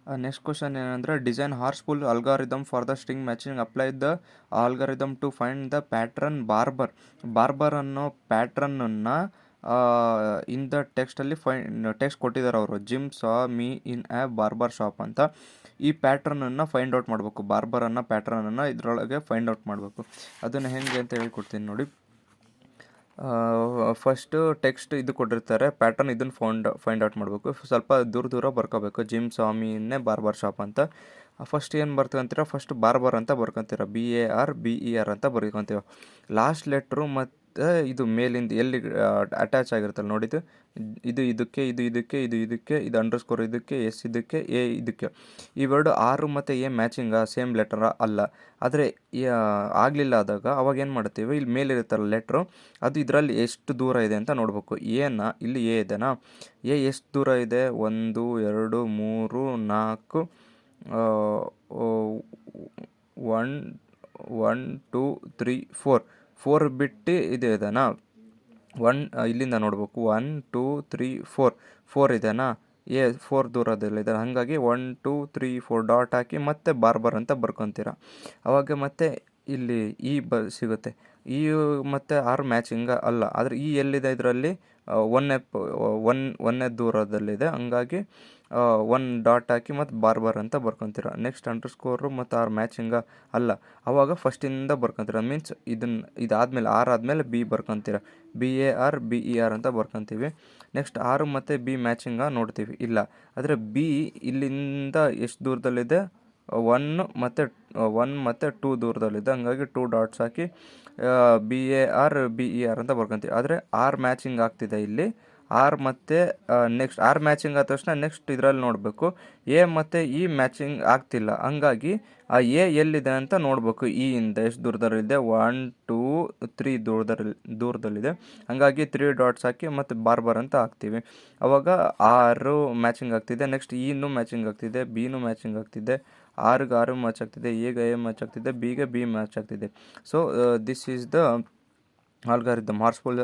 Next question ಏನಂದರೆ design Horspool algorithm for the string matching apply the algorithm to find the pattern barber ಅನ್ನೋ ಪ್ಯಾಟ್ರನ್ನನ್ನು in the ಟೆಕ್ಸ್ಟಲ್ಲಿ text ಕೊಟ್ಟಿದ್ದಾರೆ ಅವರು. Jim saw me in a barber shop ಅಂತ. ಈ ಪ್ಯಾಟ್ರನನ್ನು ಫೈಂಡ್ ಔಟ್ ಮಾಡಬೇಕು. ಬಾರ್ಬರ್ ಅನ್ನೋ ಪ್ಯಾಟ್ರನನ್ನು ಇದರೊಳಗೆ ಫೈಂಡ್ ಔಟ್ ಮಾಡಬೇಕು. ಅದನ್ನು ಹೆಂಗೆ ಅಂತ ಹೇಳ್ಕೊಡ್ತೀನಿ ನೋಡಿ. ಫಸ್ಟು ಟೆಕ್ಸ್ಟ್ ಇದು ಕೊಟ್ಟಿರ್ತಾರೆ ಪ್ಯಾಟರ್ನ್, ಇದನ್ನು ಫೈಂಡ್ ಔಟ್ ಮಾಡಬೇಕು. ಸ್ವಲ್ಪ ದೂರ ಬರ್ಕೋಬೇಕು. ಜಿಮ್ ಸ್ವಾಮಿನೇ ಬಾರ್ಬರ್ ಶಾಪ್ ಅಂತ. ಫಸ್ಟ್ ಏನು ಬರ್ಕೊಂತೀರ, ಫಸ್ಟ್ ಬಾರ್ಬರ್ ಅಂತ ಬರ್ಕೊತೀರ, BARBER ಅಂತ ಬರ್ಕೊತೀವ. ಲಾಸ್ಟ್ ಲೆಟ್ರು ಮತ್ತು ಇದು ಮೇಲಿಂದ ಎಲ್ಲಿ ಅಟ್ಯಾಚ್ ಆಗಿರುತ್ತಲ್ಲ ನೋಡಿದ್ದು, ಇದು ಇದಕ್ಕೆ, ಇದು ಅಂಡರ್ಸ್ಕೋರ್ ಇದಕ್ಕೆ, ಎಸ್ ಇದಕ್ಕೆ, ಎ ಇದಕ್ಕೆ. ಇವೆರಡು ಆರು ಮತ್ತು ಎ ಮ್ಯಾಚಿಂಗ ಸೇಮ್ ಲೆಟರ ಅಲ್ಲ. ಆದರೆ ಆಗಲಿಲ್ಲ ಆದಾಗ ಅವಾಗ ಏನು ಮಾಡ್ತೀವಿ, ಇಲ್ಲಿ ಮೇಲಿರುತ್ತಲ್ಲ ಲೆಟ್ರು, ಅದು ಇದರಲ್ಲಿ ಎಷ್ಟು ದೂರ ಇದೆ ಅಂತ ನೋಡಬೇಕು. ಇಲ್ಲಿ ಎ ಇದೆನಾ, ಎ ಎಷ್ಟು ದೂರ ಇದೆ, 1 2 3 4 1 1 2 3 4 ಬಿಟ್ಟು ಇದೆನಾ, ಇಲ್ಲಿಂದ ನೋಡಬೇಕು. 1 2 3 4 ಇದೆನಾ, 4 ದೂರದಲ್ಲಿದೆ. ಹಾಗಾಗಿ 1 2 3 4 ಡಾಟ್ ಹಾಕಿ ಮತ್ತೆ ಬಾರ್ಬರ್ ಅಂತ ಬರ್ಕೊತೀರ. ಅವಾಗ ಮತ್ತೆ ಇಲ್ಲಿ ಸಿಗುತ್ತೆ. ಮತ್ತು ಆರು ಮ್ಯಾಚಿಂಗ ಅಲ್ಲ, ಆದರೆ ಎಲ್ಲಿದೆ ಇದರಲ್ಲಿ, ಒಂದೇ ದೂರದಲ್ಲಿದೆ. ಹಂಗಾಗಿ 1 ಡಾಟ್ ಹಾಕಿ ಮತ್ತು ಬಾರ್ಬರ್ ಅಂತ ಬರ್ಕೊತೀರ. ನೆಕ್ಸ್ಟ್ ಅಂಡರ್ಸ್ಕೋರು ಮತ್ತು ಆರು ಮ್ಯಾಚಿಂಗ ಅಲ್ಲ, ಅವಾಗ ಫಸ್ಟಿಂದ ಬರ್ಕೊತೀರ. ಮೀನ್ಸ್ ಇದಾದಮೇಲೆ ಆರಾದಮೇಲೆ ಬಿ ಬರ್ಕೊತೀರ. BARBER ಅಂತ ಬರ್ಕೊತೀವಿ. ನೆಕ್ಸ್ಟ್ ಆರು ಮತ್ತು ಬಿ ಮ್ಯಾಚಿಂಗ ನೋಡ್ತೀವಿ, ಇಲ್ಲ. ಆದರೆ ಬಿ ಇಲ್ಲಿಂದ ಎಷ್ಟು ದೂರದಲ್ಲಿದೆ, 1 ಮತ್ತು 2 ದೂರದಲ್ಲಿದೆ. ಹಂಗಾಗಿ 2 ಡಾಟ್ಸ್ ಹಾಕಿ BARBER ಅಂತ ಬರ್ಕೊತೀವಿ. ಆದರೆ ಆರ್ ಮ್ಯಾಚಿಂಗ್ ಆಗ್ತಿದೆ ಇಲ್ಲಿ. ಆರ್ ಮತ್ತು ನೆಕ್ಸ್ಟ್ ಆರ್ ಮ್ಯಾಚಿಂಗ್ ಆದ ತಕ್ಷಣ ನೆಕ್ಸ್ಟ್ ಇದರಲ್ಲಿ ನೋಡಬೇಕು, ಎ ಮತ್ತು ಇ ಮ್ಯಾಚಿಂಗ್ ಆಗ್ತಿಲ್ಲ. ಹಂಗಾಗಿ ಆ ಎ ಎಲ್ಲಿದೆ ಅಂತ ನೋಡಬೇಕು. ಇಂದ ಎಷ್ಟು ದೂರದಲ್ಲಿದೆ, 1 2 3 ದೂರದಲ್ಲಿದೆ. ಹಾಗಾಗಿ 3 ಡಾಟ್ಸ್ ಹಾಕಿ ಮತ್ತು ಬಾರ್ಬರ್ ಅಂತ ಹಾಕ್ತೀವಿ. ಅವಾಗ ಆರು ಮ್ಯಾಚಿಂಗ್ ಆಗ್ತಿದೆ. ನೆಕ್ಸ್ಟ್ ಇನ್ನೂ ಮ್ಯಾಚಿಂಗ್ ಆಗ್ತಿದೆ, ಬಿನೂ ಮ್ಯಾಚಿಂಗ್ ಆಗ್ತಿದೆ, ಆರ್ಗೆ ಆರು ಮ್ಯಾಚ್ ಆಗ್ತಿದೆ, ಎಗೆ ಎ ಮ್ಯಾಚ್ ಆಗ್ತಿದೆ, ಬಿಗೆ ಬಿ ಮ್ಯಾಚ್ ಆಗ್ತಿದೆ. So this is the algorithm, Horspool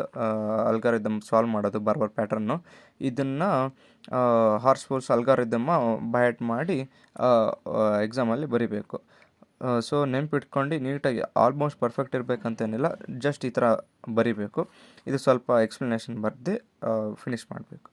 algorithm solve ಮಾಡೋದು ಬಾರ್ಬರ್ ಪ್ಯಾಟ್ರನ್ನು. ಇದನ್ನು ಹಾರ್ಸ್ಫುಲ್ಸ್ ಅಲ್ಗಾರಿದಮ್ಮ ಬೈಟ್ ಮಾಡಿ ಎಕ್ಸಾಮಲ್ಲಿ ಬರಿಬೇಕು. ಸೊ ನೆನ್ಪಿಟ್ಕೊಂಡು ನೀಟಾಗಿ, ಆಲ್ಮೋಸ್ಟ್ ಪರ್ಫೆಕ್ಟ್ ಇರಬೇಕಂತೇನಿಲ್ಲ, ಜಸ್ಟ್ ಈ ಥರ ಬರಿಬೇಕು. ಇದು ಸ್ವಲ್ಪ ಎಕ್ಸ್ಪ್ಲನೇಷನ್ ಬರೆದು ಫಿನಿಷ್ ಮಾಡಬೇಕು.